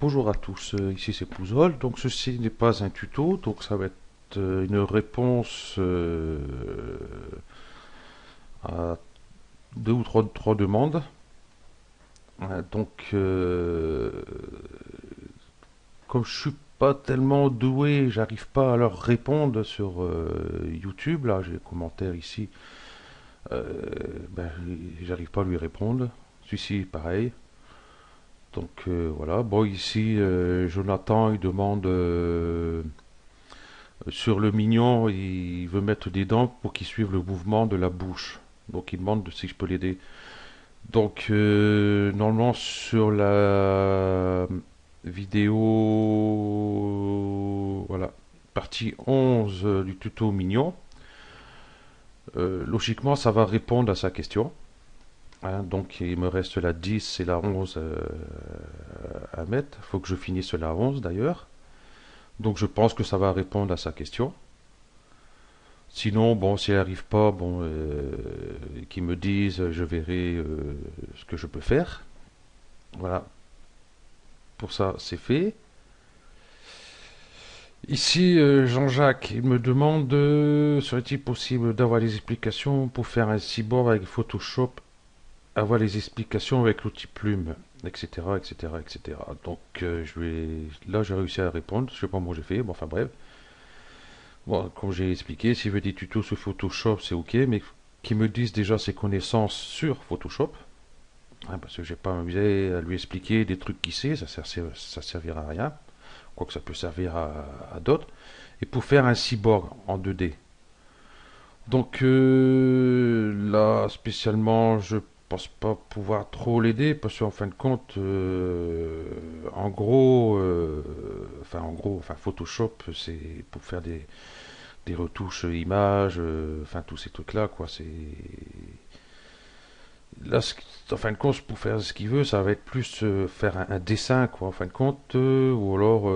Bonjour à tous, ici c'est Pouzol. Donc ceci n'est pas un tuto, donc ça va être une réponse à deux ou trois demandes. Donc comme je suis pas tellement doué, j'arrive pas à leur répondre sur YouTube. Là j'ai les commentaires ici, euh, ben, j'arrive pas à lui répondre. Celui-ci pareil. Donc voilà. Bon ici Jonathan il demande sur le mignon, il veut mettre des dents pour qu'il suive le mouvement de la bouche. Donc il demande si je peux l'aider. Donc normalement sur la vidéo, voilà, partie 11 du tuto mignon, logiquement ça va répondre à sa question. Hein. Donc il me reste la 10 et la 11 à mettre. Il faut que je finisse la 11 d'ailleurs. Donc je pense que ça va répondre à sa question. Sinon, bon, si elle n'arrive pas, bon, qu'ils me disent, je verrai ce que je peux faire. Voilà, pour ça, c'est fait. Ici, Jean-Jacques, il me demande, serait-il possible d'avoir les explications pour faire un cyborg avec Photoshop, avoir les explications avec l'outil plume, etc., etc., etc. Donc, là, j'ai réussi à répondre. Je sais pas comment j'ai fait, bon, enfin bref. Bon, comme j'ai expliqué, s'il veut des tutos sur Photoshop, c'est ok, mais qu'il me dise déjà ses connaissances sur Photoshop, hein, parce que je vais pas m'amuser à lui expliquer des trucs qu'il sait, ça servira à rien, quoique ça peut servir à d'autres, et pour faire un cyborg en 2D. Donc là, spécialement, je pense pas pouvoir trop l'aider, parce qu'en fin de compte, enfin Photoshop, c'est pour faire des retouches images, enfin tous ces trucs-là, quoi. C'est là, en fin de compte, pour faire ce qu'il veut, ça va être plus faire un dessin, quoi, en fin de compte, ou alors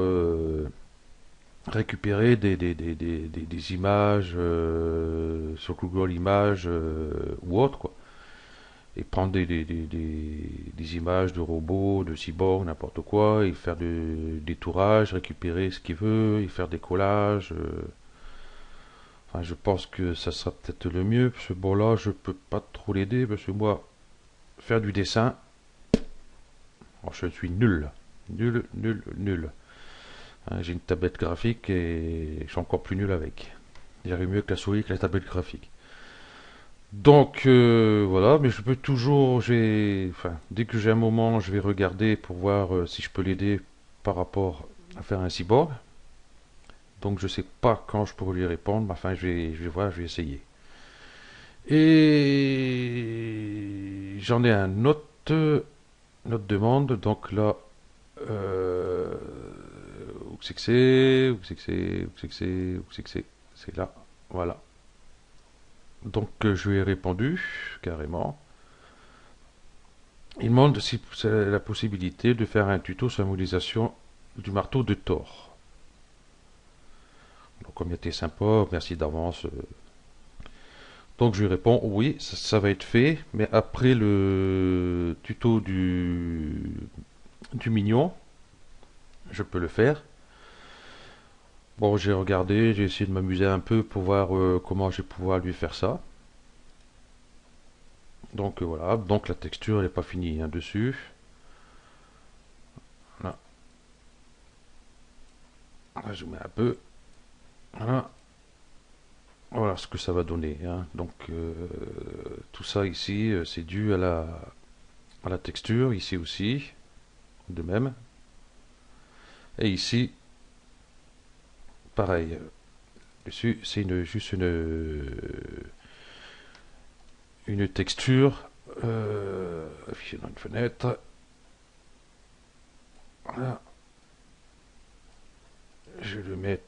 récupérer des images sur Google Images ou autre, quoi, et prendre des images de robots, de cyborgs, n'importe quoi, et faire des tourages, récupérer ce qu'il veut, et faire des collages. Enfin, je pense que ça sera peut-être le mieux, parce que bon là, je peux pas trop l'aider, parce que moi, faire du dessin, oh, je suis nul. Nul, nul, nul. Hein, j'ai une tablette graphique et je suis encore plus nul avec. J'arrive mieux que la souris que la tablette graphique. Donc voilà, mais je peux toujours, enfin, dès que j'ai un moment, je vais regarder pour voir si je peux l'aider par rapport à faire un cyborg. Donc je sais pas quand je pourrai lui répondre, mais enfin je vais voir, je vais essayer. Et j'en ai un autre, une autre demande, donc là, euh, où c'est que c'est, où c'est que c'est, où c'est que c'est, où c'est que c'est là, voilà. Donc je lui ai répondu, carrément. Il demande si c'est la possibilité de faire un tuto sur la modélisation du marteau de Thor. Donc comme il était sympa, merci d'avance. Donc je lui réponds oui, ça va être fait, mais après le tuto du mignon, je peux le faire. Bon, j'ai regardé, j'ai essayé de m'amuser un peu pour voir comment je vais pouvoir lui faire ça. Donc voilà, donc la texture elle n'est pas finie hein, dessus. Voilà, on va zoomer un peu. Voilà, voilà ce que ça va donner. Hein. Donc tout ça ici, c'est dû à la texture, ici aussi, de même. Et ici, pareil. Dessus, c'est juste une texture affichée dans une fenêtre. Voilà, je vais le mettre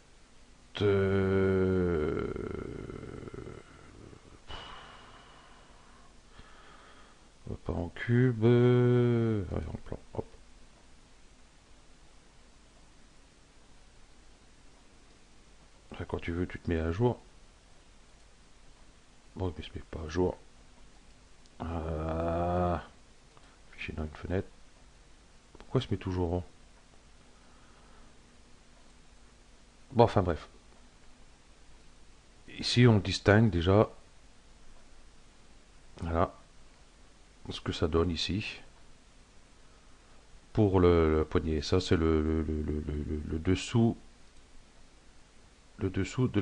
pas en cube, en plan. Hop. Enfin, quand tu veux, tu te mets à jour. Bon, il ne se met pas à jour. Affiché dans une fenêtre. Pourquoi il se met toujours rond? Bon, enfin bref. Ici, on distingue déjà, voilà, ce que ça donne ici pour le poignet. Ça, c'est le dessous, le dessous de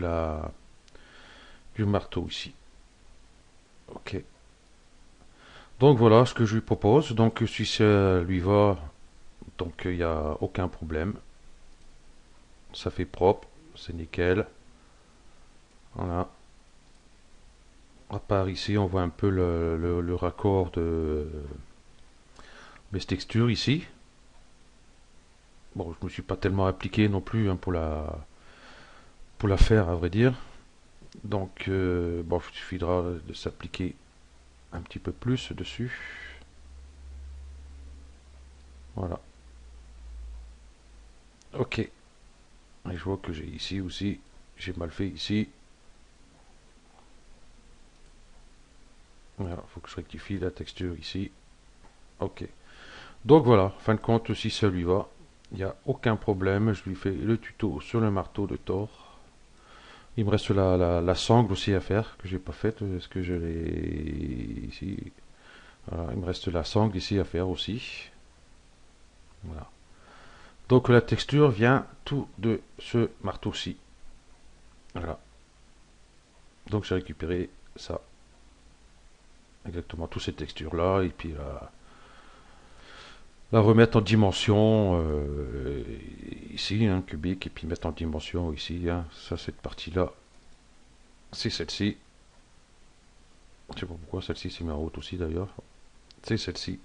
du marteau ici. Ok. Donc voilà ce que je lui propose. Donc si ça lui va, donc il n'y a aucun problème. Ça fait propre, c'est nickel. Voilà. À part ici, on voit un peu le raccord de mes textures ici. Bon, je me suis pas tellement appliqué non plus, hein, pour la faire, à vrai dire. Donc, bon, il suffira de s'appliquer un petit peu plus dessus. Voilà. Ok. Et je vois que j'ai ici aussi, j'ai mal fait ici. Voilà, faut que je rectifie la texture ici. Ok. Donc voilà, fin de compte, si ça lui va, il n'y a aucun problème. Je lui fais le tuto sur le marteau de Thor. Il me reste la sangle aussi à faire, que j'ai pas faite. Est-ce que je l'ai ici? Voilà, il me reste la sangle ici à faire aussi. Voilà. Donc la texture vient tout de ce marteau-ci. Voilà. Donc j'ai récupéré ça. Exactement, toutes ces textures-là. Et puis la remettre en dimension ici, hein, cubique. Et puis mettre en dimension ici. Hein. Ça, cette partie-là, c'est celle-ci. Je sais pas pourquoi celle-ci s'est mise en haute aussi d'ailleurs. C'est celle-ci.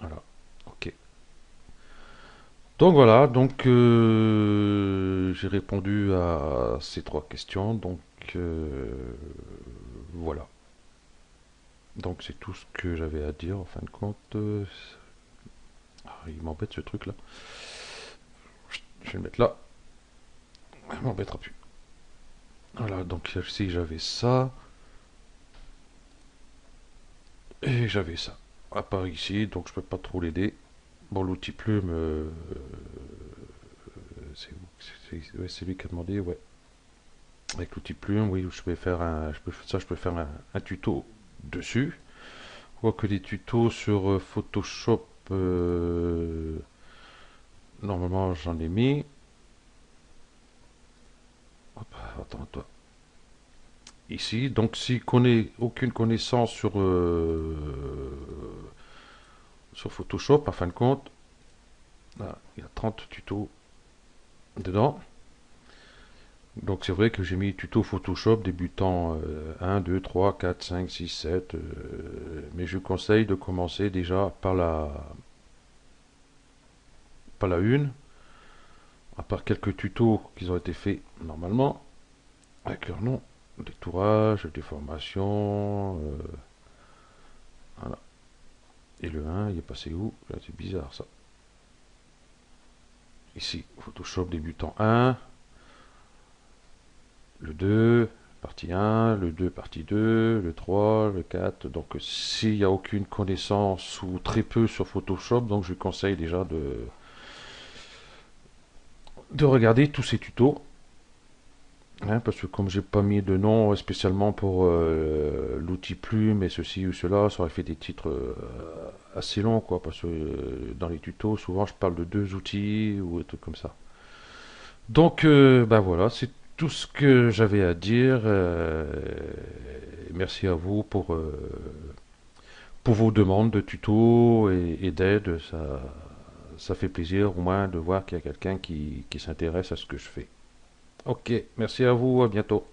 Voilà. Ok. Donc voilà, donc j'ai répondu à ces trois questions. Donc voilà. Donc c'est tout ce que j'avais à dire en fin de compte. Il m'embête ce truc là. Je vais le mettre là. Il m'embêtera plus. Voilà, donc ici j'avais ça. Et j'avais ça. À part ici, donc je peux pas trop l'aider. Bon, l'outil plume, c'est lui qui a demandé, ouais. Avec l'outil plume, oui, je peux faire je peux faire un tuto dessus. Je vois que les tutos sur Photoshop, normalement j'en ai mis. Hop, attends, toi. Ici, donc si connaît aucune connaissance sur Photoshop, en fin de compte, là, il y a 30 tutos dedans. Donc c'est vrai que j'ai mis tuto Photoshop débutant 1, 2, 3, 4, 5, 6, 7. Mais je conseille de commencer déjà par la une, à part quelques tutos qui ont été faits normalement, avec leur nom, détourage, déformation, voilà. Et le 1, il est passé où? Là, c'est bizarre ça. Ici, Photoshop débutant 1, le 2, partie 1, le 2, partie 2, le 3, le 4. Donc s'il n'y a aucune connaissance ou très peu sur Photoshop, donc je conseille déjà de regarder tous ces tutos. Hein, parce que comme j'ai pas mis de nom spécialement pour l'outil plume et ceci ou cela, ça aurait fait des titres assez longs, quoi. Parce que dans les tutos, souvent je parle de deux outils ou des trucs comme ça. Donc, ben voilà, c'est tout ce que j'avais à dire. Merci à vous pour vos demandes de tutos et d'aide. Ça fait plaisir au moins de voir qu'il y a quelqu'un qui s'intéresse à ce que je fais. Ok, merci à vous, à bientôt.